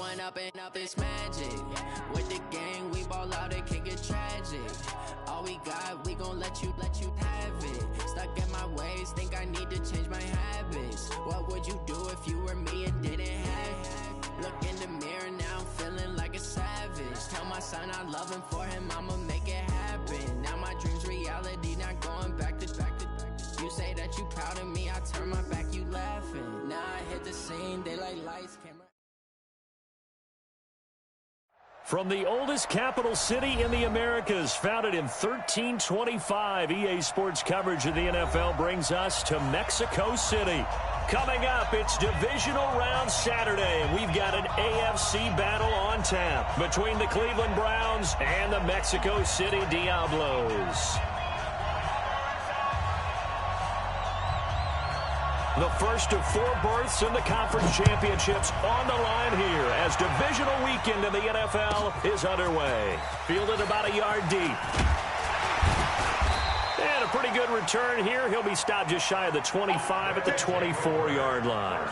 one up and up is magic. With the gang, we ball out, it can get tragic. All we got, we gon' let you have it. Stuck in my ways, think I need to change my habits. What would you do if you were me and didn't have it? Look in the mirror, now I'm feeling like a savage. Tell my son I love him, for him I'ma make it happen. Now my dream's reality, not going back to. You say that you proud of me, I turn my back, you laughing. Now I hit the scene, they like lights, camera. From the oldest capital city in the Americas, founded in 1325, EA Sports coverage of the NFL brings us to Mexico City. Coming up, it's Divisional Round Saturday, and we've got an AFC battle on tap between the Cleveland Browns and the Mexico City Diablos. The first of 4 berths in the conference championships on the line here as divisional weekend in the NFL is underway. Fielded about a yard deep. And a pretty good return here. He'll be stopped just shy of the 25 at the 24-yard line.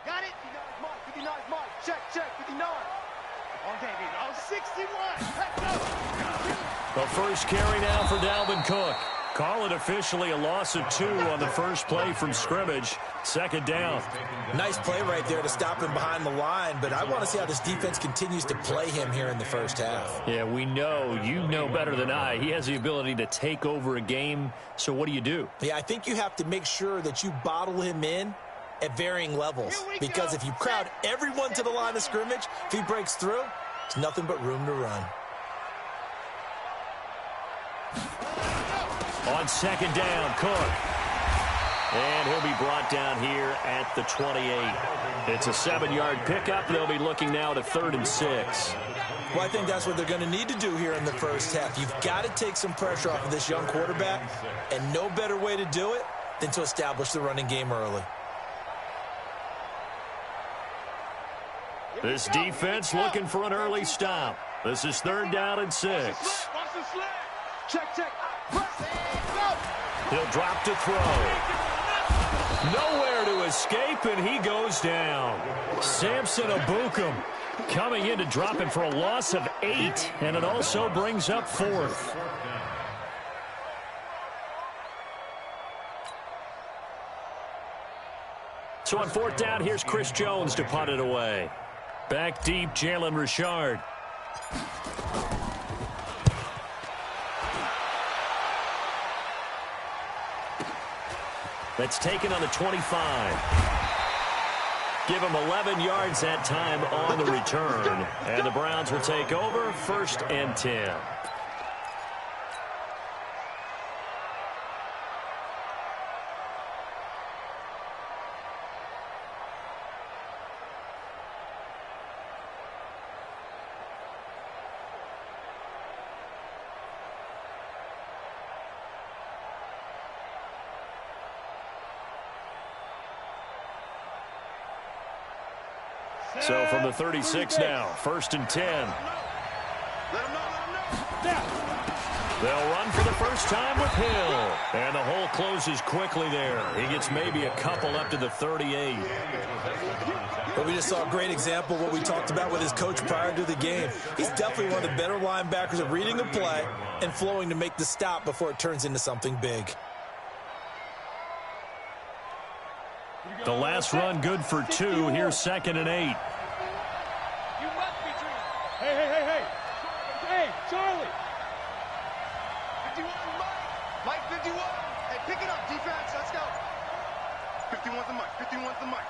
Got it? 59 mark. Check, 59. Okay, oh, 61. Let's go. The first carry now for Dalvin Cook. Call it officially a loss of 2 on the first play from scrimmage. Second down. Nice play right there to stop him behind the line, but I want to see how this defense continues to play him here in the first half. Yeah, we know, you know better than I. He has the ability to take over a game, so what do? Yeah, I think you have to make sure that you bottle him in at varying levels, because if you crowd everyone to the line of scrimmage, if he breaks through, it's nothing but room to run. On second down, Cook. And he'll be brought down here at the 28. It's a 7-yard pickup. They'll be looking now to 3rd and 6. Well, I think that's what they're going to need to do here in the first half. You've got to take some pressure off of this young quarterback, and no better way to do it than to establish the running game early. This defense looking for an early stop. This is 3rd down and 6. Check. He'll drop to throw. Nowhere to escape, and he goes down. Samson Abukum coming in to drop him for a loss of 8, and it also brings up 4th. So on 4th down, here's Chris Jones to punt it away. Back deep, Jalen Richard. That's taken on the 25. Give him 11 yards that time on the return. And the Browns will take over, 1st and 10. So from the 36 now, 1st and 10. They'll run for the first time with Hill. And the hole closes quickly there. He gets maybe a couple up to the 38. But we just saw a great example of what we talked about with his coach prior to the game. He's definitely one of the better linebackers at reading a play and flowing to make the stop before it turns into something big. The last run good for 2. Here's 2nd and 8. Hey, Charlie. 51, Mike 51. Hey, pick it up, defense. Let's go. 51's the Mike. 51's the Mike.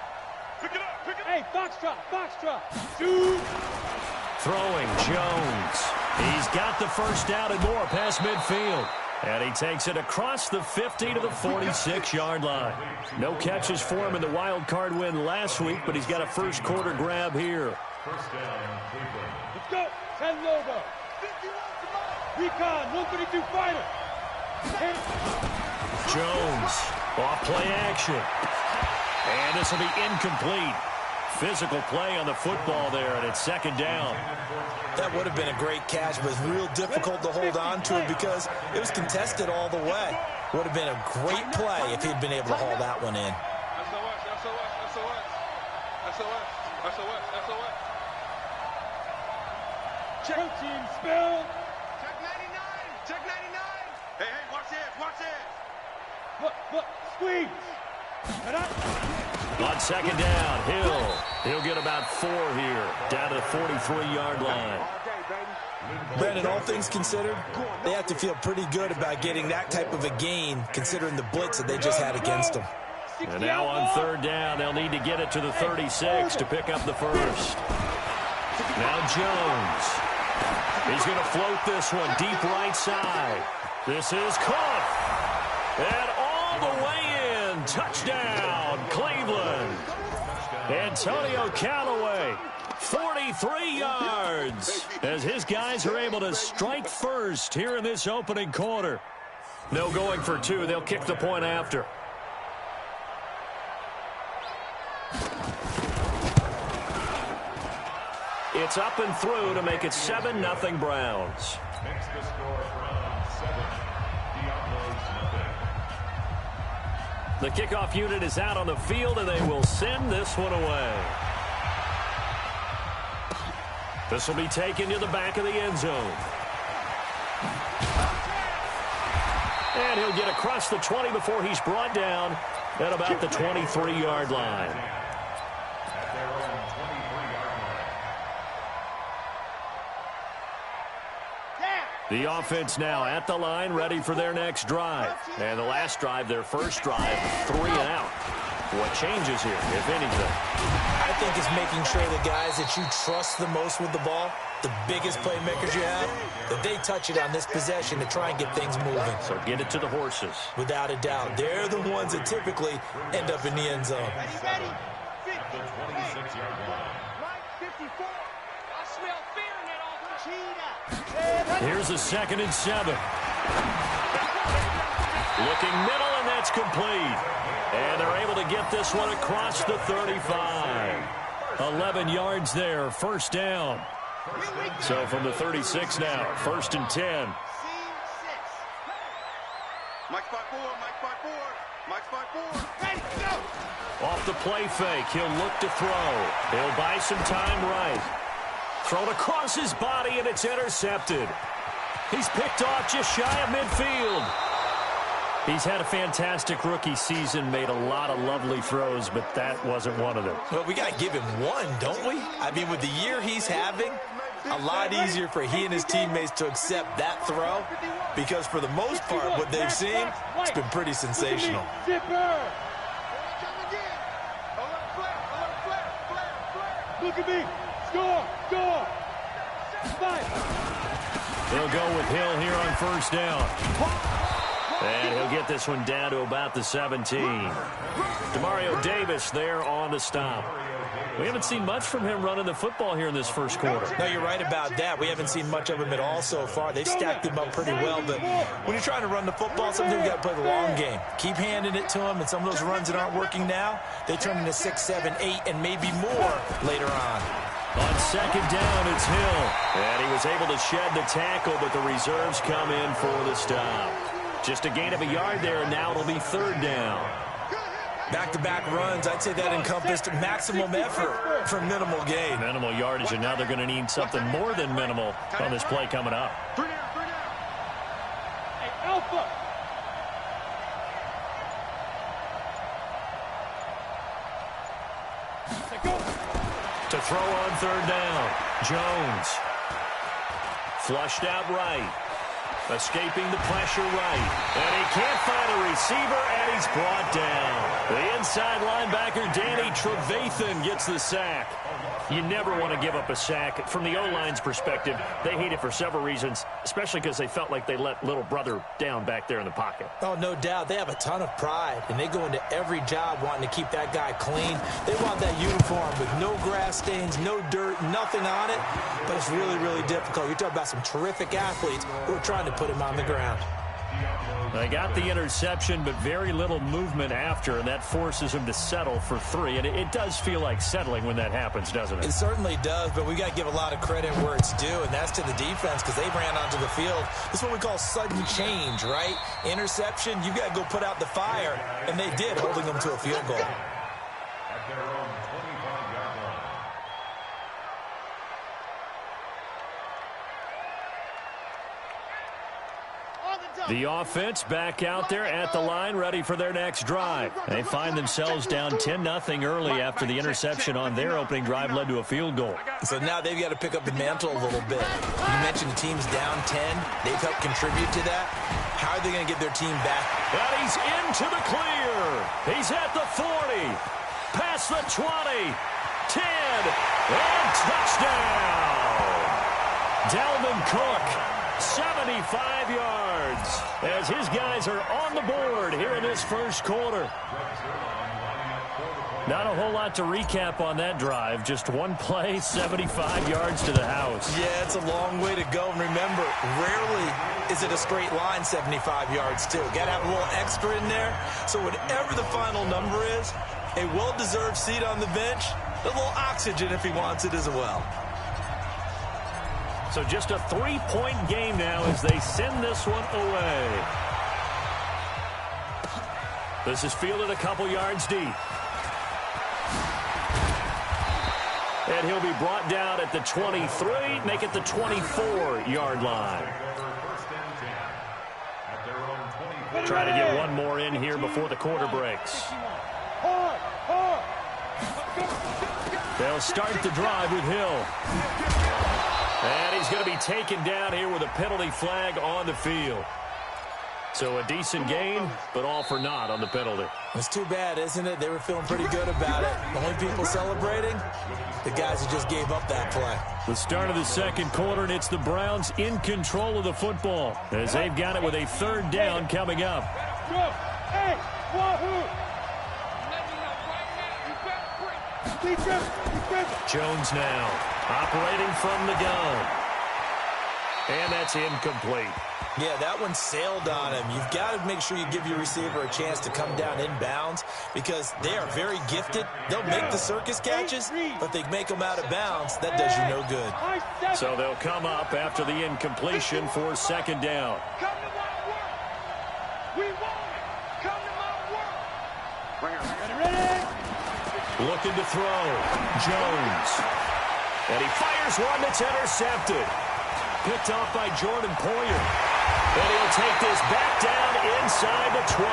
Pick it up. Hey, Foxtrot. Shoot. Throwing Jones. He's got the first down and more past midfield. And he takes it across the 50 to the 46-yard line. No catches for him in the wild card win last week, but he's got a first quarter grab here. Let's go. 10 Lobo. Recon, 132 fighter. Jones, off play action. And this will be incomplete. Physical play on the football there, and it's second down. That would have been a great catch, but it's real difficult to hold on to it because it was contested all the way. Would have been a great play if he'd been able to haul that one in. Check team spill. Check 99. Check 99. Hey, watch this. Watch this. Look, squeeze. On second down, He'll get about 4 here, down to the 43-yard line. Brandon, all things considered, they have to feel pretty good about getting that type of a gain, considering the blitz that they just had against them. And now on third down, they'll need to get it to the 36 to pick up the first. Now Jones. He's going to float this one deep right side. This is caught. And all the way in. Touchdown, Cleveland. Antonio Callaway, 43 yards, as his guys are able to strike first here in this opening quarter. No going for 2. They'll kick the point after. It's up and through to make it 7-0 Browns. Makes the score Browns 7, Diablos 0. The kickoff unit is out on the field, and they will send this one away. This will be taken to the back of the end zone. And he'll get across the 20 before he's brought down at about the 23-yard line. At their own 23-yard line. The offense now at the line, ready for their next drive. And the last drive, their first drive, 3 and out. What changes here, if anything? I think it's making sure the guys that you trust the most with the ball, the biggest playmakers you have, that they touch it on this possession to try and get things moving. So get it to the horses. Without a doubt. They're the ones that typically end up in the end zone. Ready? At the 26-yard line. Line 54. I smell fear in that offense. Here's a 2nd and 7. Looking middle, and that's complete. And they're able to get this one across the 35. 11 yards there, first down. So from the 36 now, 1st and 10. Mike spot 4. Mike spot 4. Ready, go. Off the play fake, he'll look to throw. He'll buy some time right. Thrown across his body, and it's intercepted. He's picked off just shy of midfield. He's had a fantastic rookie season, made a lot of lovely throws, but that wasn't one of them. Well, we got to give him one, don't we? I mean, with the year he's having, a lot easier for he and his teammates to accept that throw because for the most part, what they've seen, it's been pretty sensational. Look at me. Score. They'll go with Hill here on first down. And he'll get this one down to about the 17. Demario Davis there on the stop. We haven't seen much from him running the football here in this first quarter. No, you're right about that. We haven't seen much of him at all so far. They've stacked him up pretty well, but when you're trying to run the football, sometimes you got to play the long game. Keep handing it to him, and some of those runs that aren't working now, they turn into 6, 7, 8, and maybe more later on. On second down, it's Hill. And he was able to shed the tackle, but the reserves come in for the stop. Just a gain of a yard there, and now it'll be 3rd down. Back-to-back runs, I'd say that encompassed maximum effort for minimal gain. Minimal yardage, and now they're going to need something more than minimal on this play coming up. 3 down. Hey, Alpha. To throw on 3rd down, Jones. Flushed out right. Escaping the pressure right. And he can't find a receiver, and he's brought down. The inside linebacker, Danny Trevathan, gets the sack. You never want to give up a sack. From the O-line's perspective, they hate it for several reasons, especially because they felt like they let little brother down back there in the pocket. Oh, no doubt. They have a ton of pride, and they go into every job wanting to keep that guy clean. They want that uniform with no grass stains, no dirt, nothing on it, but it's really, really difficult. You're talking about some terrific athletes who are trying to put him on the ground. They got the interception, but very little movement after, and that forces him to settle for 3. And it does feel like settling when that happens, doesn't it? It certainly does, but we got to give a lot of credit where it's due, and that's to the defense because they ran onto the field. This is what we call sudden change, right? Interception, you've got to go put out the fire, and they did, holding them to a field goal. At their own 25-yard line. The offense back out there at the line, ready for their next drive. They find themselves down 10-0 early after the interception on their opening drive led to a field goal. So now they've got to pick up the mantle a little bit. You mentioned the team's down 10. They've helped contribute to that. How are they going to get their team back? And he's into the clear. He's at the 40. Past the 20. 10. And touchdown. Dalvin Cook. 75 yards as his guys are on the board here in this first quarter. Not a whole lot to recap on that drive. Just one play, 75 yards to the house. Yeah, it's a long way to go. And remember, rarely is it a straight line 75 yards, too. Got to have a little extra in there. So whatever the final number is, a well-deserved seat on the bench, a little oxygen if he wants it as well. So just a 3-point game now as they send this one away. This is fielded a couple yards deep. And he'll be brought down at the 23, make it the 24-yard line. Try to get one more in here before the quarter breaks. They'll start the drive with Hill. And he's going to be taken down here with a penalty flag on the field. So a decent gain, but all for naught on the penalty. It's too bad, isn't it? They were feeling pretty good about it. The only people celebrating, the guys who just gave up that play. The start of the second quarter, and it's the Browns in control of the football as they've got it with a 3rd down coming up. Jones now operating from the gun. And that's incomplete. Yeah, that one sailed on him. You've got to make sure you give your receiver a chance to come down inbounds because they are very gifted. They'll make the circus catches, but they make them out of bounds. That does you no good. So they'll come up after the incompletion for 2nd down. Come to my work. We want it. Come to my work. Ready? Looking to throw. Jones. And he fires one that's intercepted. Picked off by Jordan Poyer. And he'll take this back down inside the 20.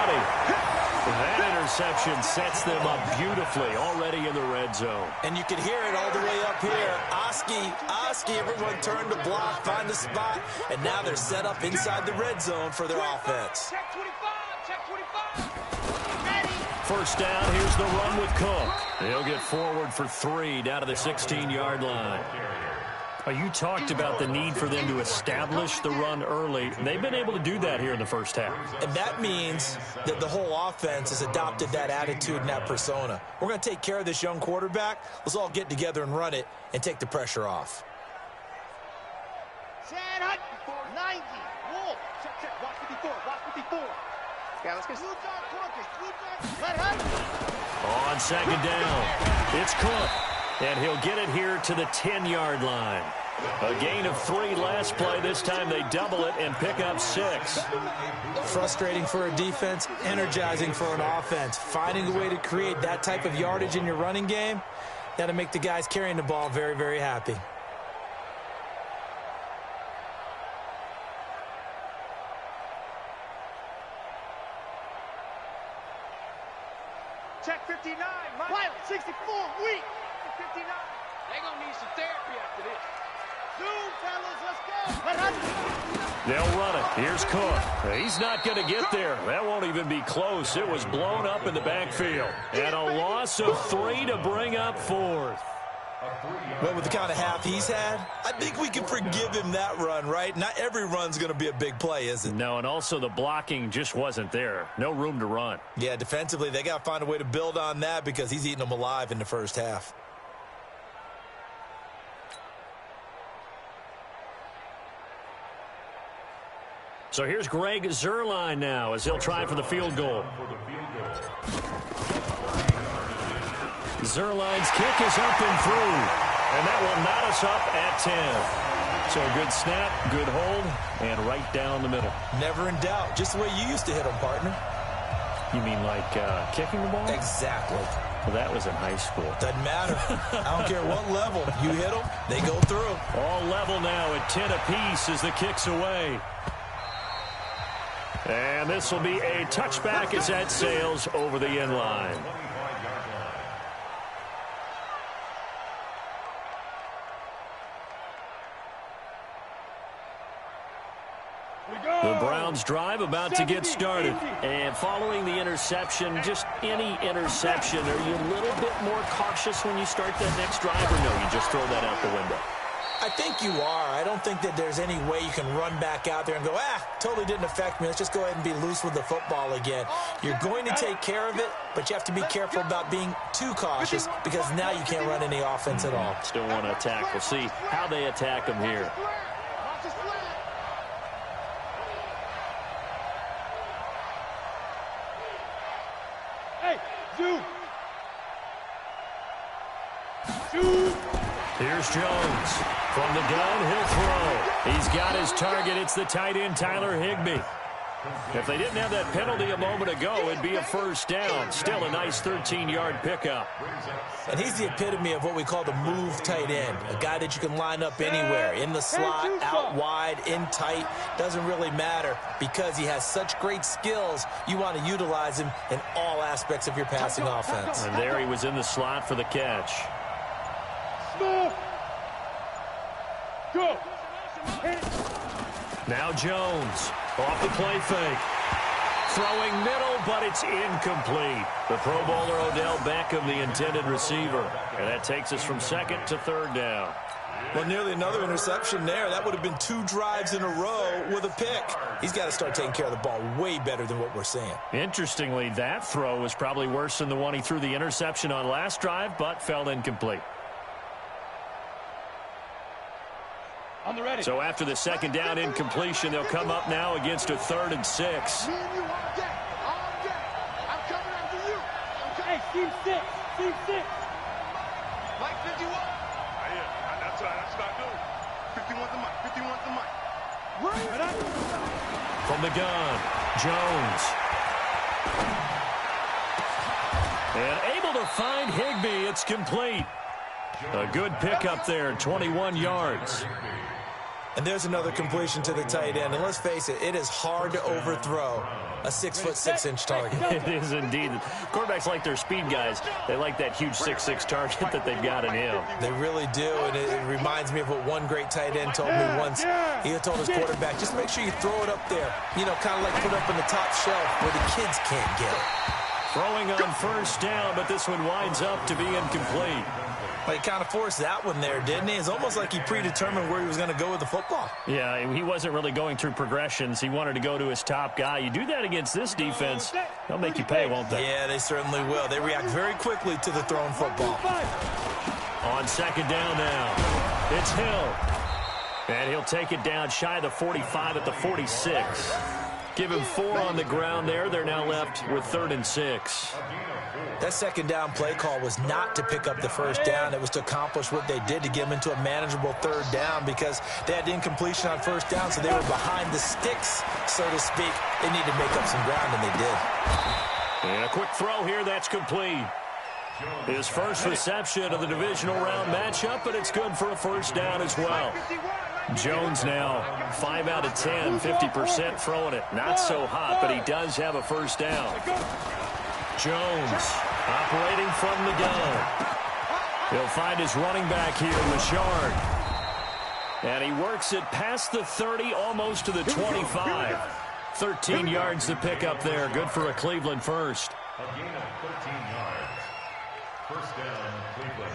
That interception sets them up beautifully already in the red zone. And you can hear it all the way up here. Oski, everyone turned to block, find the spot, and now they're set up inside the red zone for their offense. Check 25, check 25. First down, here's the run with Cook. He'll get forward for 3 down to the 16-yard line. You talked about the need for them to establish the run early. They've been able to do that here in the first half. And that means that the whole offense has adopted that attitude and that persona. We're going to take care of this young quarterback. Let's all get together and run it and take the pressure off. Chad Hunt, 90. Wolf. Check. Watch 54. Watch 54. Yeah, let's get Blue Dog Crocus. Let Hunt. On 2nd down, it's Cook. And he'll get it here to the 10-yard line. A gain of 3 last play. This time they double it and pick up 6. Frustrating for a defense, energizing for an offense. Finding a way to create that type of yardage in your running game, that'll make the guys carrying the ball very, very happy. Check 59. Pilot 64. Weak. 59. They're going to need some therapy after this. They'll run it. Here's Cook. He's not going to get there. That won't even be close. It was blown up in the backfield. And a loss of 3 to bring up 4th. Well, with the kind of half he's had, I think we can forgive him that run, right? Not every run's going to be a big play, is it? No, and also the blocking just wasn't there. No room to run. Yeah, defensively, they got to find a way to build on that because he's eating them alive in the first half. So here's Greg Zuerlein now as he'll try for the field goal. Zuerlein's kick is up and through, and that will knot us up at 10. So a good snap, good hold, and right down the middle. Never in doubt. Just the way you used to hit them, partner. You mean like kicking the ball? Exactly. Well, that was in high school. Doesn't matter. I don't care what level. You hit them, they go through. All level now at 10 apiece as the kick's away. And this will be a touchback as that sails over the end line. The Browns drive about to get started. And following the interception, just any interception, are you a little bit more cautious when you start that next drive, or no, you just throw that out the window? I think you are. I don't think that there's any way you can run back out there and go, totally didn't affect me. Let's just go ahead and be loose with the football again. You're going to take care of it, but you have to be careful about being too cautious because now you can't run any offense at all. Still want to attack. We'll see how they attack them here. Here's Jones. From the gun, he'll throw. He's got his target. It's the tight end, Tyler Higbee. If they didn't have that penalty a moment ago, it'd be a first down. Still a nice 13-yard pickup. And he's the epitome of what we call the move tight end. A guy that you can line up anywhere. In the slot, out wide, in tight. Doesn't really matter because he has such great skills. You want to utilize him in all aspects of your passing offense. And there he was in the slot for the catch. Go. Now Jones off the play fake. Throwing middle, but it's incomplete. The Pro Bowler Odell Beckham, the intended receiver. And that takes us from second to third down. Well, nearly another interception there. That would have been 2 drives in a row with a pick. He's got to start taking care of the ball way better than what we're seeing. Interestingly, that throw was probably worse than the one he threw the interception on last drive, but fell incomplete. On the ready. So after the second down incompletion, they'll come up now against a 3rd and 6. Me and you all day. All day. I'm coming after you. Hey, team 6. Team 6. Mike 51. That's not good. 51's the mic. 51's the mic. From the gun, Jones. And able to find Higbee. It's complete. A good pickup there, 21 yards. And there's another completion to the tight end. And let's face it, it is hard to overthrow a 6'6" target. It is indeed. Quarterbacks like their speed guys. They like that huge 6'6" target that they've got in him. They really do, and it reminds me of what one great tight end told me once. He had told his quarterback, just make sure you throw it up there. You know, kind of like put it up in the top shelf where the kids can't get it. Throwing on first down, but this one winds up to be incomplete. Well, he kind of forced that one there, didn't he? It's almost like he predetermined where he was going to go with the football. Yeah, he wasn't really going through progressions. He wanted to go to his top guy. You do that against this defense, they'll make you pay, won't they? Yeah, they certainly will. They react very quickly to the thrown football. On second down now, it's Hill. And he'll take it down shy of the 45 at the 46. Give him 4 on the ground there. They're now left with 3rd and 6. That second down play call was not to pick up the first down. It was to accomplish what they did to get them into a manageable 3rd down because they had incompletion on first down, so they were behind the sticks, so to speak. They needed to make up some ground, and they did. And a quick throw here, that's complete. His first reception of the divisional round matchup, but it's good for a first down as well. Jones now 5 out of 10, 50% throwing it. Not so hot, but he does have a first down. Jones operating from the gun. He'll find his running back here, Richard. And he works it past the 30, almost to the 25. 13 yards to pick up there. Good for a Cleveland first. A gain of 13 yards. First down, Cleveland.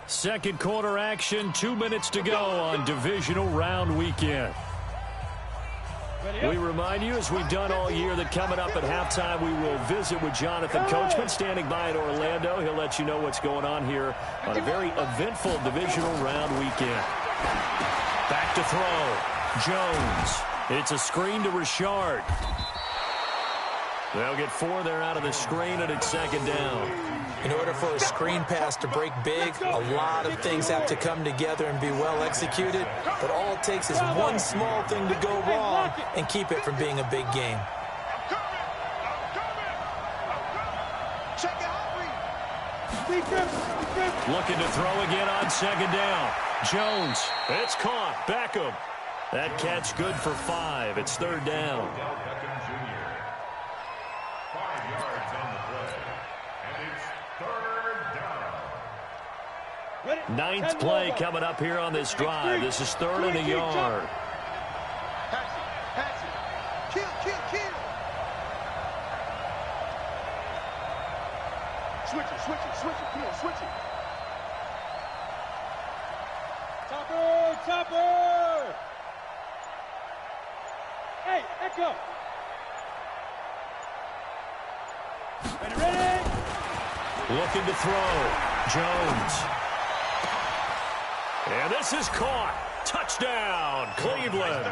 Second quarter action, 2 minutes to go on divisional round weekend. We remind you, as we've done all year, that coming up at halftime, we will visit with Jonathan Coachman, standing by in Orlando. He'll let you know what's going on here on a very eventful divisional round weekend. Back to throw. Jones. It's a screen to Richard. They'll get 4 there out of the screen, and it's second down. In order for a screen pass to break big, a lot of things have to come together and be well executed. But all it takes is one small thing to go wrong and keep it from being a big game. Looking to throw again on second down. Jones. It's caught. Beckham. That catch good for 5. It's third down. 5 yards on the play. And it's third down. Ninth play coming up here on this drive. This is 3rd and a yard. Pass it. Kill. Switch it. Come on, switch it. Topper. Hey, Echo. Ready? Looking to throw. Jones. And this is caught. Touchdown, Cleveland.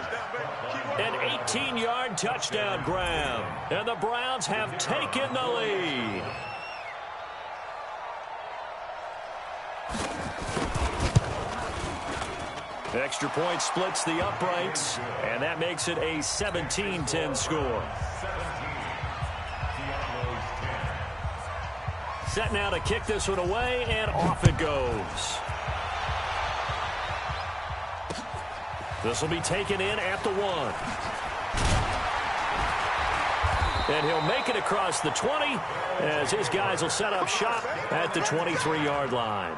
An 18-yard touchdown grab. And the Browns have taken the lead. Extra point splits the uprights, and that makes it a 17-10 score. Set now to kick this one away, and off it goes. This will be taken in at the 1. And he'll make it across the 20 as his guys will set up shop at the 23-yard line.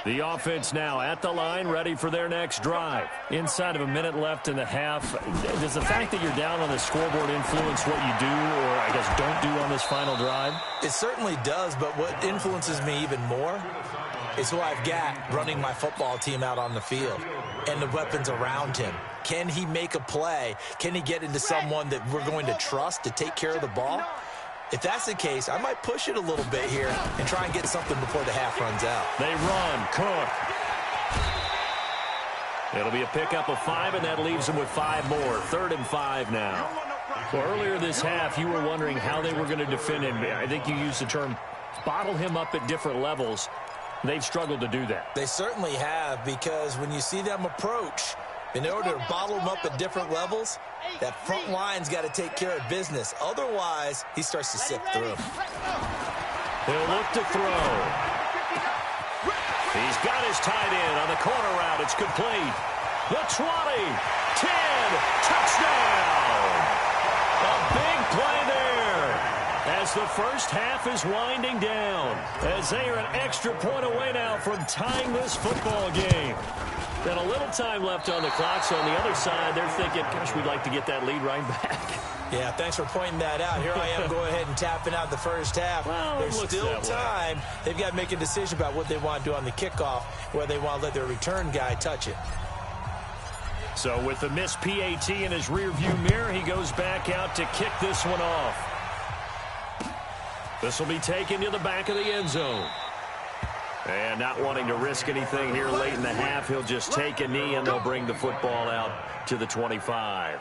The offense now at the line, ready for their next drive. Inside of a minute left in the half, does the fact that you're down on the scoreboard influence what you do, or I guess don't do on this final drive? It certainly does, but what influences me even more is who I've got running my football team out on the field and the weapons around him. Can he make a play? Can he get into someone that we're going to trust to take care of the ball? If that's the case, I might push it a little bit here and try and get something before the half runs out. They run. Cook. It'll be a pickup of 5, and that leaves them with 5 more. 3rd and 5 now. Well, earlier this half, you were wondering how they were going to defend him. I think you used the term bottle him up at different levels. They've struggled to do that. They certainly have, because when you see them approach, in order to bottle them up at different levels, that front line's got to take care of business. Otherwise, he starts to sift through. He'll look to throw. He's got his tight end on the corner route. It's complete. The 20, 10, touchdown. A big play there as the first half is winding down, as they are an extra point away now from tying this football game. And a little time left on the clock, so on the other side, they're thinking, gosh, we'd like to get that lead right back. Yeah, thanks for pointing that out. Here I am going ahead and tapping out the first half. Well, there's still time. They've got to make a decision about what they want to do on the kickoff, whether they want to let their return guy touch it. So with the missed PAT in his rearview mirror, he goes back out to kick this one off. This will be taken to the back of the end zone. And not wanting to risk anything here late in the half, he'll just take a knee, and they'll bring the football out to the 25.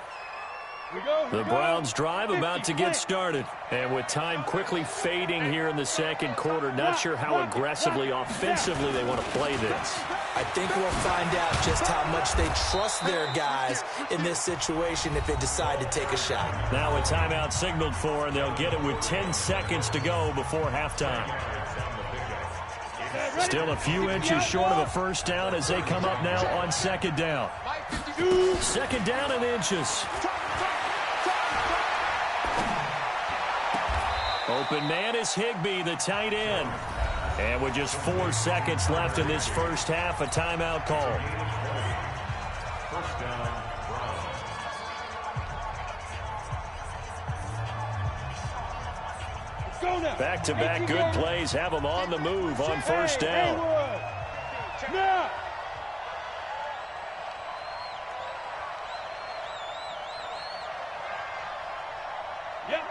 The Browns drive about to get started. And with time quickly fading here in the second quarter, not sure how aggressively, offensively they want to play this. I think we'll find out just how much they trust their guys in this situation if they decide to take a shot. Now a timeout signaled for, and they'll get it with 10 seconds to go before halftime. Still a few inches short of a first down as they come up now on second down. Second down and inches. Open man is Higbee, the tight end. And with just 4 seconds left in this first half, a timeout call. First down, Browns. Back-to-back good plays have them on the move on first down. Now. Yep.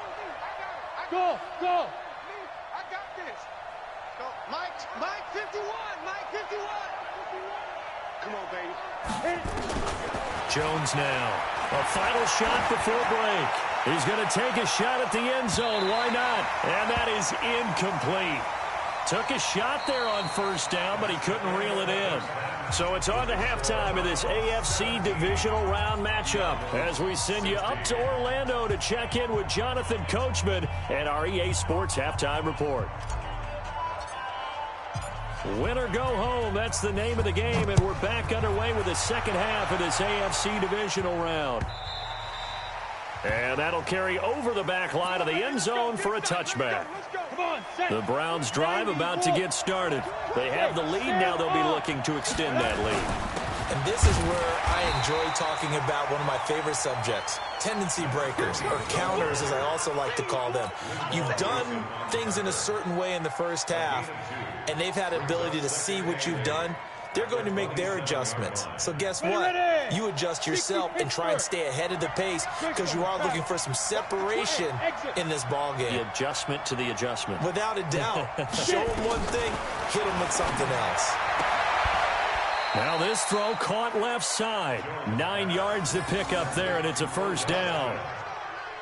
Go. I got this. Go. Mike 51. Mike 51. Come on, baby. Jones now. A final shot before break. He's going to take a shot at the end zone. Why not? And that is incomplete. Took a shot there on first down, but he couldn't reel it in. So it's on to halftime of this AFC divisional round matchup as we send you up to Orlando to check in with Jonathan Coachman and our EA Sports Halftime Report. Win or go home, that's the name of the game, and we're back underway with the second half of this AFC divisional round. And that'll carry over the back line of the end zone for a touchback. The Browns drive about to get started. They have the lead, now they'll be looking to extend that lead. And this is where I enjoy talking about one of my favorite subjects, tendency breakers, or counters as I also like to call them. You've done things in a certain way in the first half, and they've had the ability to see what you've done. They're going to make their adjustments. So guess what? You adjust yourself and try and stay ahead of the pace because you are looking for some separation in this ball game. The adjustment to the adjustment. Without a doubt. Show them one thing, hit them with something else. Now this throw caught left side. 9 yards to pick up there, and it's a first down.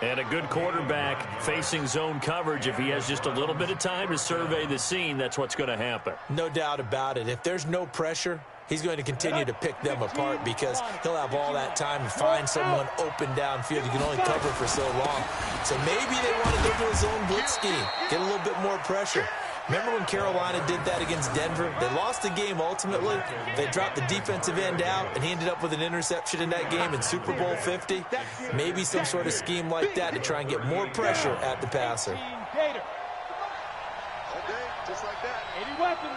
And a good quarterback facing zone coverage. If he has just a little bit of time to survey the scene, that's what's going to happen. No doubt about it. If there's no pressure, he's going to continue to pick them apart because he'll have all that time to find someone open downfield. You can only cover for so long. So maybe they want to go to a zone blitz scheme, get a little bit more pressure. Remember when Carolina did that against Denver? They lost the game ultimately. They dropped the defensive end out, and he ended up with an interception in that game in Super Bowl 50. Maybe some sort of scheme like that to try and get more pressure at the passer. Okay, just like that. 80 weapon.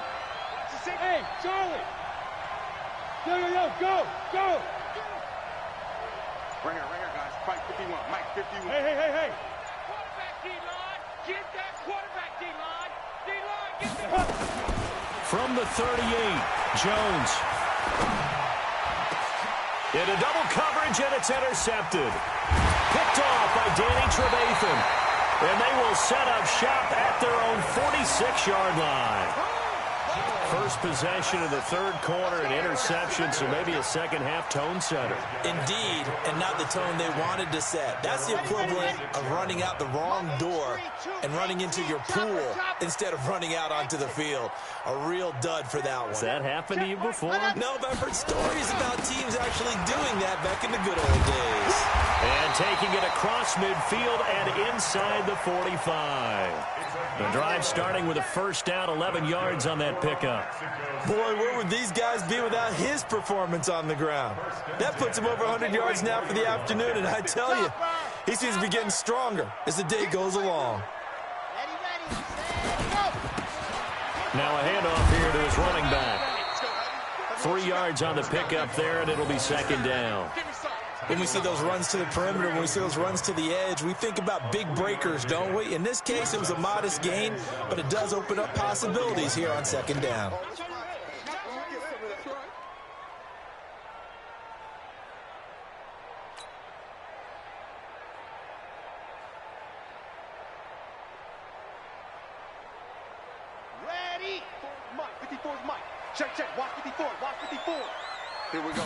Hey, Charlie. Yo, go. Right here, guys. Fight 51. Mike 51. Hey. Quarterback D-line. Get that quarterback D-line. From the 38, Jones. Into double coverage, and it's intercepted. Picked off by Danny Trevathan. And they will set up shop at their own 46-yard line. First possession of the third quarter, an interception, so maybe a second-half tone setter. Indeed, and not the tone they wanted to set. That's the equivalent of running out the wrong door and running into your pool instead of running out onto the field. A real dud for that one. Has that happened to you before? No, but I've heard stories about teams actually doing that back in the good old days. And taking it across midfield and inside the 45. The drive starting with a first down, 11 yards on that pickup. Boy, where would these guys be without his performance on the ground? That puts him over 100 yards now for the afternoon, and I tell you, he seems to be getting stronger as the day goes along. Now a handoff here to his running back. 3 yards on the pickup there, and it'll be second down. When we see those runs to the perimeter, when we see those runs to the edge, we think about big breakers, don't we? In this case, it was a modest gain, but it does open up possibilities here on second down. Ready? Mike, 54 is Mike. Check. Watch 54. Here we go.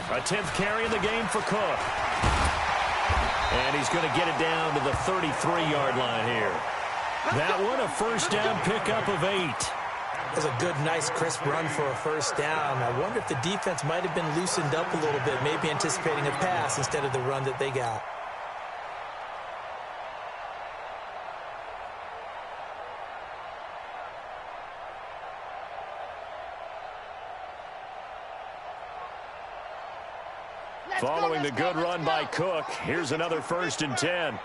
A 10th carry in the game for Cook. And he's going to get it down to the 33-yard line here. That one, a first down pickup of 8. That's a good, nice, crisp run for a first down. I wonder if the defense might have been loosened up a little bit, maybe anticipating a pass instead of the run that they got. Following the good run by Cook, here's another 1st and 10.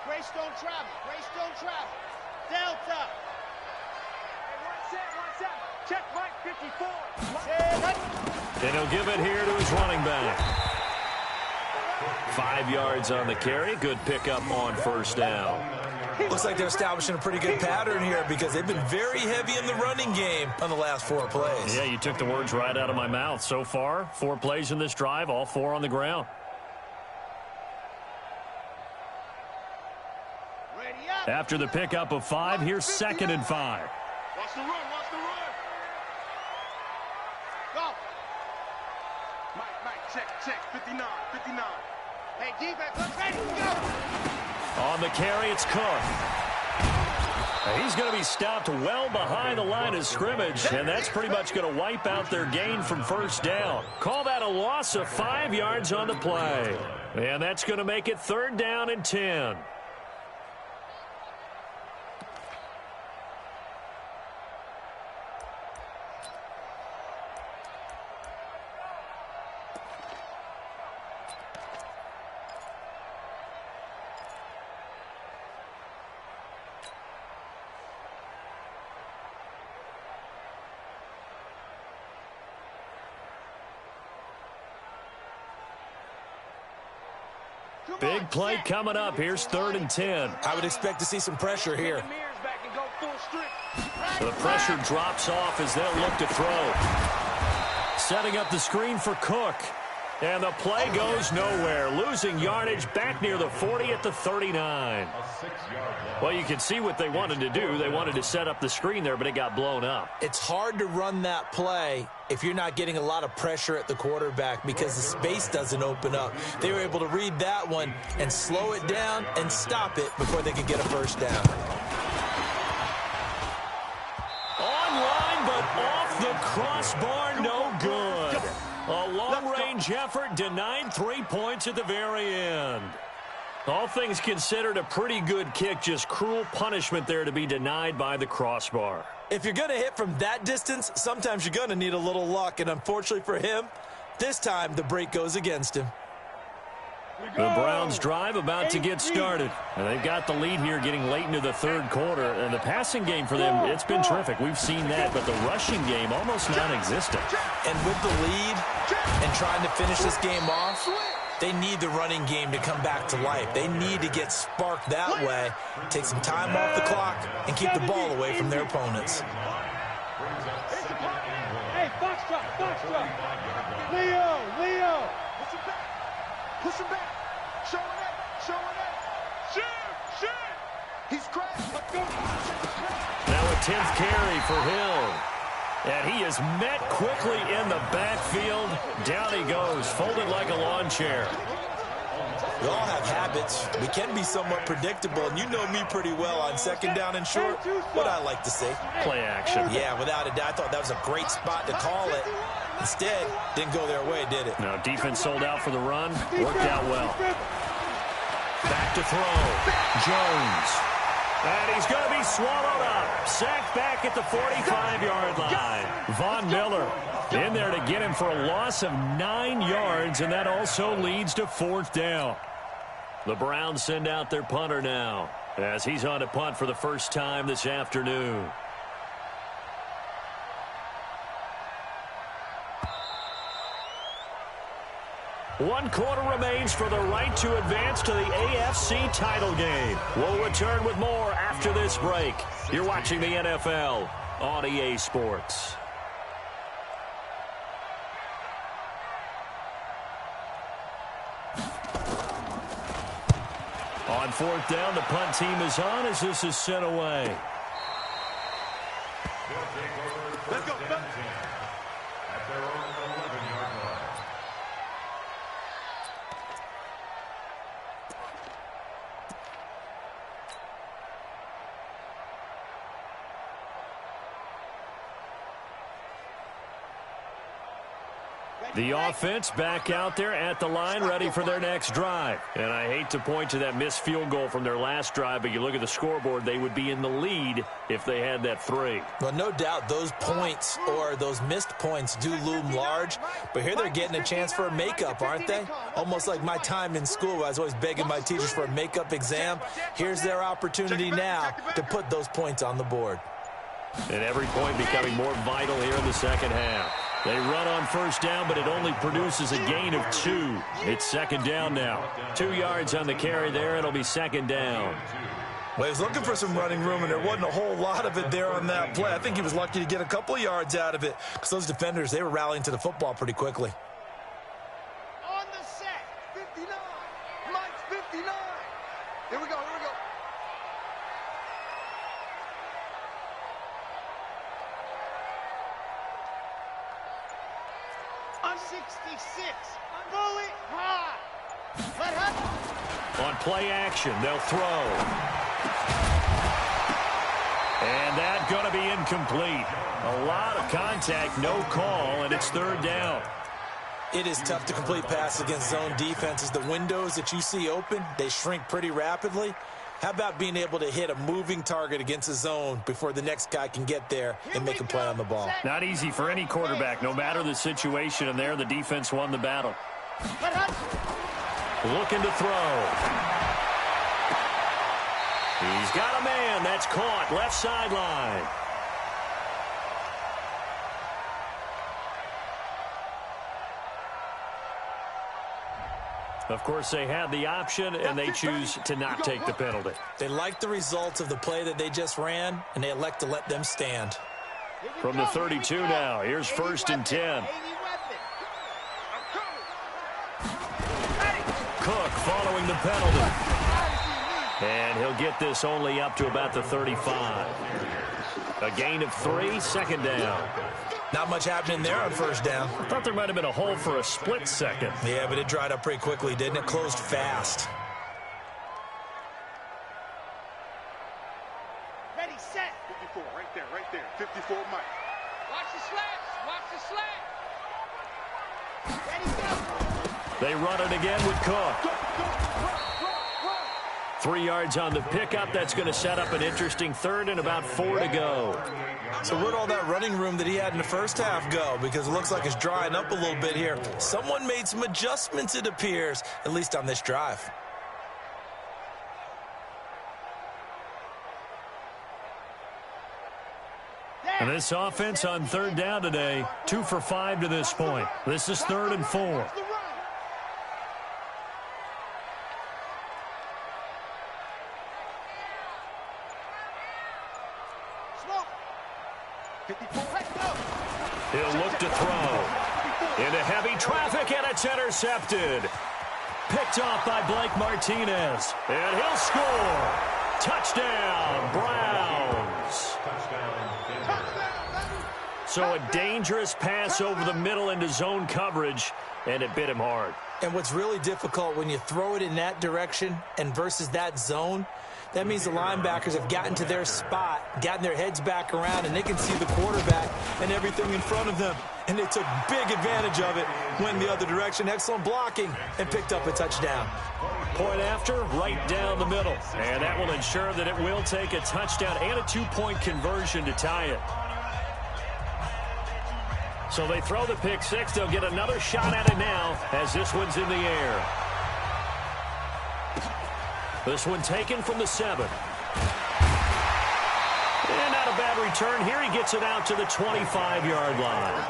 Grace don't travel. Grace don't travel. Delta. Check right 54. And he'll give it here to his running back. 5 yards on the carry. Good pickup on 1st down. Looks like they're establishing a pretty good pattern here because they've been very heavy in the running game on the last 4 plays. Yeah, you took the words right out of my mouth. So far, 4 plays in this drive, all 4 on the ground. After the pickup of 5, here's 2nd and 5. Watch the run, watch the run. Go. Mike, check, 59. Hey, defense, let's ready, go. On the carry, it's Cook. He's going to be stopped well behind the line of scrimmage, and that's pretty much going to wipe out their gain from 1st down. Call that a loss of 5 yards on the play. And that's going to make it 3rd down and 10. Big play coming up. Here's 3rd and 10. I would expect to see some pressure here. The pressure drops off as they'll look to throw. Setting up the screen for Cook. And the play goes nowhere. Losing yardage back near the 40 at the 39. Well, you can see what they wanted to do. They wanted to set up the screen there, but it got blown up. It's hard to run that play if you're not getting a lot of pressure at the quarterback because the space doesn't open up. They were able to read that one and slow it down and stop it before they could get a 1st down. Online, but off the crossbar, no good. A long-range effort denied 3 points at the very end. All things considered, a pretty good kick, just cruel punishment there to be denied by the crossbar. If you're going to hit from that distance, sometimes you're going to need a little luck, and unfortunately for him, this time the break goes against him. The Browns drive about to get started. And they've got the lead here getting late into the 3rd quarter. And the passing game for them, it's been terrific. We've seen that, but the rushing game almost non-existent. And with the lead and trying to finish this game off, they need the running game to come back to life. They need to get sparked that way, take some time off the clock, and keep the ball away from their opponents. Hey, box drop. Leo. Push him back. Showing it. Shoot. He's crashed. Let's go. Now a 10th carry for Hill. And he is met quickly in the backfield. Down he goes, folded like a lawn chair. We all have habits. We can be somewhat predictable, and you know me pretty well on 2nd down and short. What I like to see. Play action. Yeah, without a doubt. I thought that was a great spot to call it. Instead, didn't go their way, did it? No, defense sold out for the run. Worked out well. Back to throw. Jones. And he's going to be swallowed up. Sacked back at the 45-yard line. Von Miller in there to get him for a loss of 9 yards, and that also leads to 4th down. The Browns send out their punter now as he's on to punt for the first time this afternoon. One quarter remains for the right to advance to the AFC title game. We'll return with more after this break. You're watching the NFL on EA Sports. On 4th down, the punt team is on as this is sent away. Let's go. At their own 11-yard line. The offense back out there at the line, ready for their next drive. And I hate to point to that missed field goal from their last drive, but you look at the scoreboard, they would be in the lead if they had that 3. Well, no doubt those points or those missed points do loom large, but here they're getting a chance for a makeup, aren't they? Almost like my time in school, I was always begging my teachers for a makeup exam. Here's their opportunity now to put those points on the board. And every point becoming more vital here in the second half. They run on first down, but it only produces a gain of 2. It's second down now. 2 yards on the carry there. It'll be second down. Well, he was looking for some running room, and there wasn't a whole lot of it there on that play. I think he was lucky to get a couple of yards out of it because those defenders, they were rallying to the football pretty quickly. On the set, 59. Mike's 59. Here we go, here we go. On 66, bullet high. Let her. On play action, they'll throw. And that's going to be incomplete. A lot of contact, no call, and it's third down. It is tough to complete passes against zone defenses. The windows that you see open, they shrink pretty rapidly. How about being able to hit a moving target against a zone before the next guy can get there and make a play on the ball? Not easy for any quarterback, no matter the situation, and there the defense won the battle. Looking to throw. He's got a man. That's caught. Left sideline. Of course, they had the option, and they choose to not take the penalty. They like the results of the play that they just ran, and they elect to let them stand. From the 32 now, here's first and 10. Cook following the penalty. And he'll get this only up to about the 35. A gain of 3, second down. Not much happening there on first down. I thought there might have been a hole for a split second. Yeah, but it dried up pretty quickly, didn't it? Closed fast. Ready, set. 54, right there. 54, Mike. Watch the slats. Ready, go. They run it again with Cook. 3 yards on the pickup. That's going to set up an interesting third and about 4 to go. So where'd all that running room that he had in the first half go? Because it looks like it's drying up a little bit here. Someone made some adjustments, it appears, at least on this drive. And this offense on third down today, 2 for 5 to this point. This is 3rd and 4. He'll look to throw. Into heavy traffic, and it's intercepted. Picked off by Blake Martinez. And he'll score. Touchdown, Browns. So a dangerous pass over the middle into zone coverage, and it bit him hard. And what's really difficult when you throw it in that direction and versus that zone, that means the linebackers have gotten to their spot, gotten their heads back around, and they can see the quarterback and everything in front of them. And they took big advantage of it, went the other direction, excellent blocking, and picked up a touchdown. Point after, right down the middle. And that will ensure that it will take a touchdown and a 2-point conversion to tie it. So they throw the pick six. They'll get another shot at it now as this one's in the air. This one taken from the 7. And not a bad return here. He gets it out to the 25-yard line.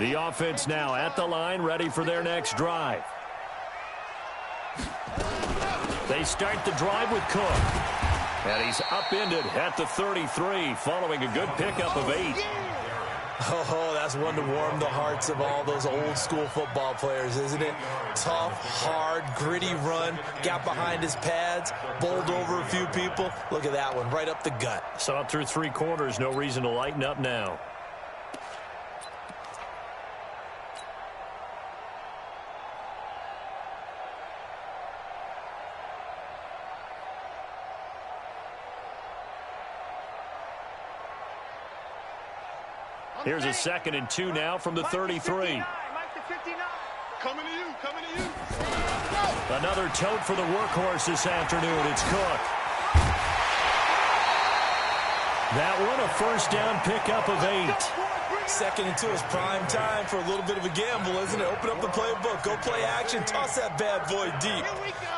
The offense now at the line, ready for their next drive. They start the drive with Cook. And he's upended at the 33, following a good pickup of 8. Oh, that's one to warm the hearts of all those old-school football players, isn't it? Tough, hard, gritty run, got behind his pads, bowled over a few people. Look at that one, right up the gut. Saw it through 3 quarters, no reason to lighten up now. Here's a 2nd and 2 now from the 33. Coming to you, coming to you. Another tote for the workhorse this afternoon. It's Cook. That one, a first down pickup of 8. 2nd and 2 is prime time for a little bit of a gamble, isn't it? Open up the playbook, go play action, toss that bad boy deep.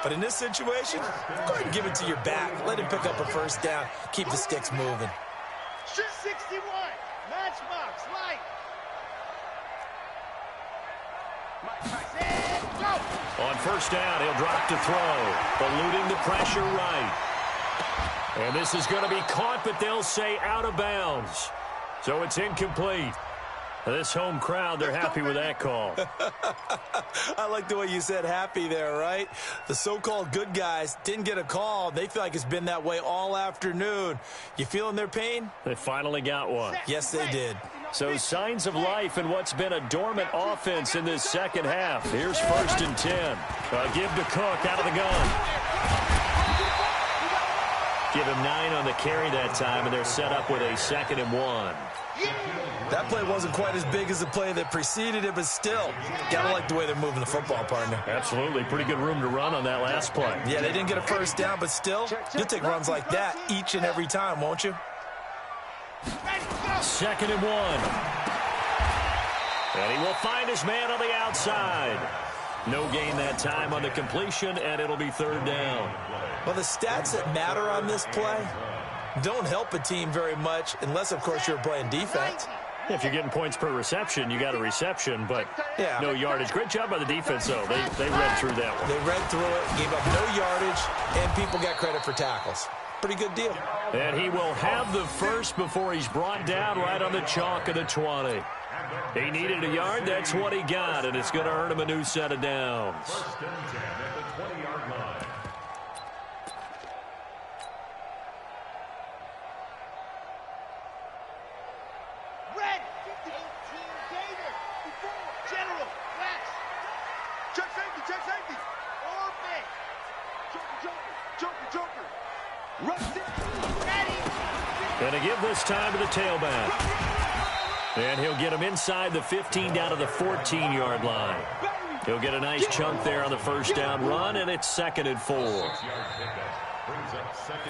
But in this situation, go ahead and give it to your back. Let him pick up a first down. Keep the sticks moving. 61, matchbox, light. On first down, he'll drop to throw, eluding the pressure right. And this is going to be caught, but they'll say out of bounds. So it's incomplete. This home crowd, they're happy with that call. I like the way you said happy there, right? The so-called good guys didn't get a call. They feel like it's been that way all afternoon. You feeling their pain? They finally got one. Yes, they did. So signs of life in what's been a dormant offense in this second half. Here's 1st and 10. Give to Cook out of the gun. Give him 9 on the carry that time, and they're set up with a 2nd and 1. That play wasn't quite as big as the play that preceded it, but still, gotta like the way they're moving the football, partner. Absolutely. Pretty good room to run on that last play. Yeah, they didn't get a first down, but still, you'll take runs like that each and every time, won't you? 2nd and 1. And he will find his man on the outside. No gain that time on the completion, and it'll be 3rd down. Well, the stats that matter on this play don't help a team very much unless, of course, you're playing defense. If you're getting points per reception, you got a reception, but no yardage. Great job by the defense, though. They read through that one. They read through it, gave up no yardage, and people got credit for tackles. Pretty good deal. And he will have the first before he's brought down right on the chalk of the 20. He needed a yard. That's what he got, and it's going to earn him a new set of downs. 1st and 10 at the 20-yard line. Red, 18 Gator. General, flash. Check safety, check safety. Orbit. Joker. Run safety. Ready. Going to give this time to the tailback. And he'll get him inside the 15 down to the 14-yard line. He'll get a nice chunk there on the first down run, and it's 2nd and 4.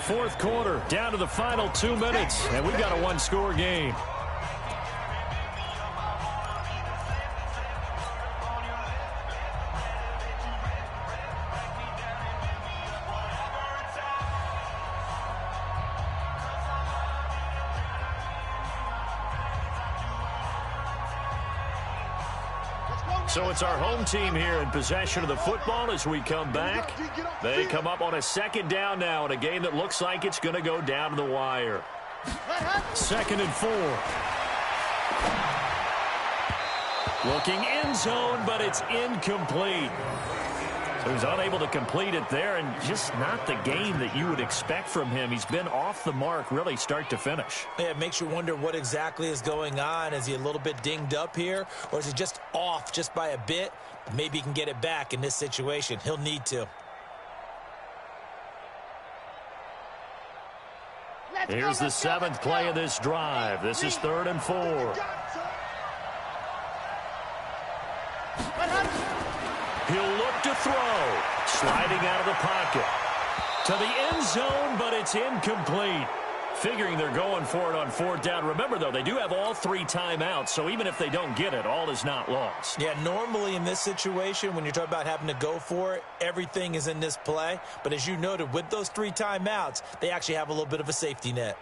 4th quarter, down to the final 2 minutes, and we've got a one-score game. So it's our home team here in possession of the football as we come back. They come up on a 2nd down now in a game that looks like it's going to go down to the wire. 2nd and 4. Looking end zone, but it's incomplete. So he's unable to complete it there, and just not the game that you would expect from him. He's been off the mark really start to finish. Yeah, it makes you wonder what exactly is going on. Is he a little bit dinged up here, or is he just off just by a bit? Maybe he can get it back in this situation. He'll need to. Here's the 7th play of this drive. This is 3rd and 4. He'll look to throw. Sliding out of the pocket. To the end zone, but it's incomplete. Figuring they're going for it on 4th down. Remember, though, they do have all 3 timeouts, so even if they don't get it, all is not lost. Yeah, normally in this situation, when you're talking about having to go for it, everything is in this play. But as you noted, with those 3 timeouts, they actually have a little bit of a safety net.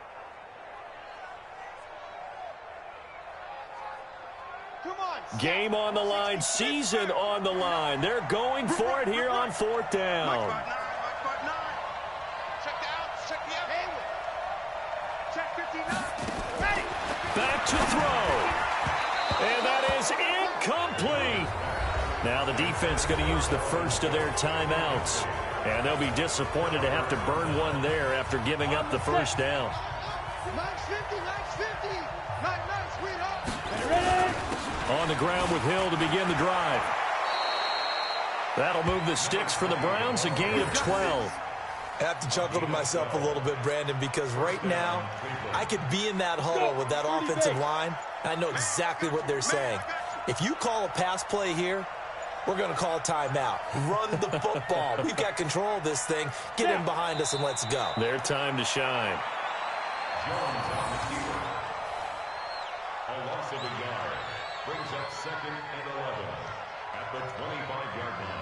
Game on the line, season on the line. They're going for it here on 4th down. Back to throw. And that is incomplete. Now the defense going to use the first of their timeouts. And they'll be disappointed to have to burn one there after giving up the first down. On the ground with Hill to begin the drive. That'll move the sticks for the Browns, a gain of 12. I have to chuckle to myself a little bit, Brandon, because right now I could be in that huddle with that offensive line, I know exactly what they're saying. If you call a pass play here, we're going to call a timeout. Run the football. We've got control of this thing. Get in behind us and let's go. Their time to shine. Jones on the keeper. A loss of a yard. Brings up 2nd and 11 at the 25-yard line.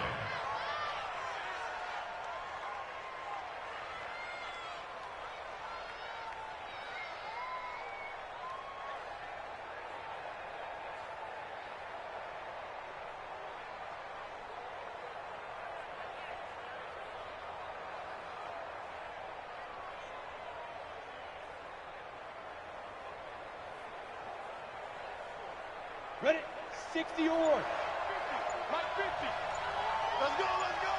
Ready? 60 or. Mike 50. Let's go, let's go.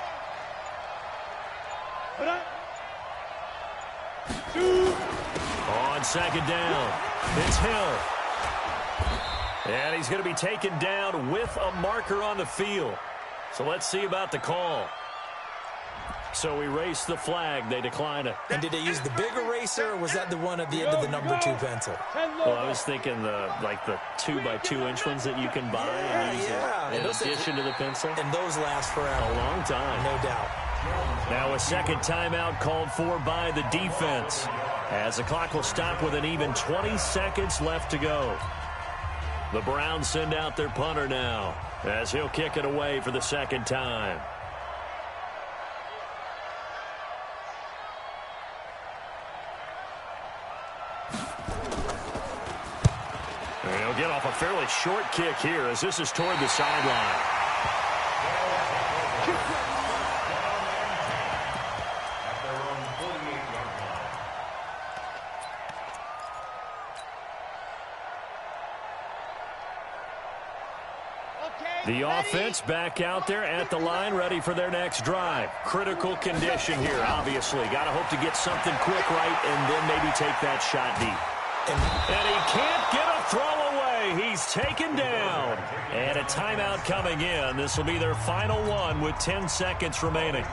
Put up. 2. On 2nd down, it's Hill. And he's going to be taken down with a marker on the field. So let's see about the call. So we race the flag. They decline it. And did they use the big eraser, or was that the one at the end of the number 2 pencil? Well, I was thinking the 2x2-inch ones that you can buy and use in addition to the pencil. And those last forever. A long time. No doubt. Now a second timeout called for by the defense, as the clock will stop with an even 20 seconds left to go. The Browns send out their punter now, as he'll kick it away for the second time. And he'll get off a fairly short kick here, as this is toward the sideline. The offense back out there at the line, ready for their next drive. Critical condition here, obviously. Got to hope to get something quick right and then maybe take that shot deep. And he can't get a throw away. He's taken down. And a timeout coming in. This will be their final one with 10 seconds remaining.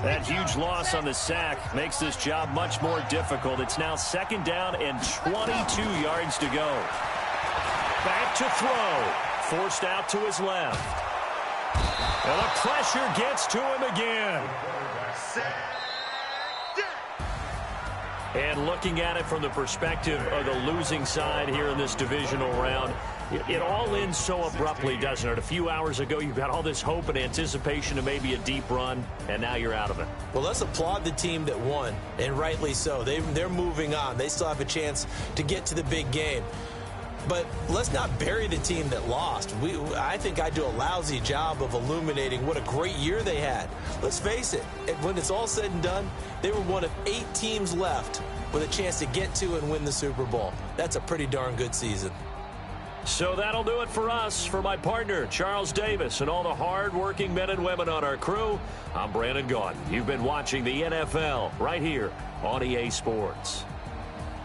That huge loss on the sack makes this job much more difficult. It's now 2nd down and 22 yards to go. Back to throw. Forced out to his left. And the pressure gets to him again. And looking at it from the perspective of the losing side here in this divisional round, it all ends so abruptly, doesn't it? A few hours ago, you've got all this hope and anticipation of maybe a deep run, and now you're out of it. Well, let's applaud the team that won, and rightly so. They're moving on. They still have a chance to get to the big game. But let's not bury the team that lost. I think I do a lousy job of illuminating what a great year they had. Let's face it, when it's all said and done, they were one of 8 teams left with a chance to get to and win the Super Bowl. That's a pretty darn good season. So that'll do it for us. For my partner, Charles Davis, and all the hard-working men and women on our crew, I'm Brandon Gaudin. You've been watching the NFL right here on EA Sports.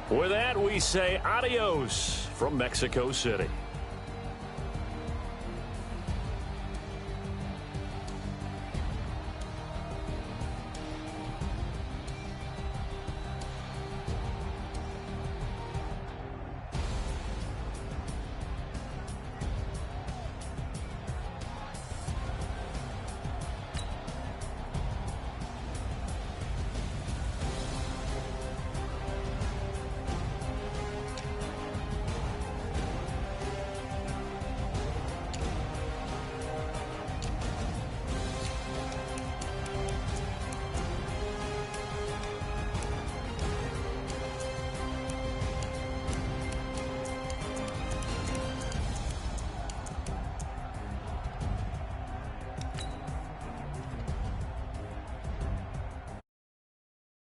With that, we say adios from Mexico City.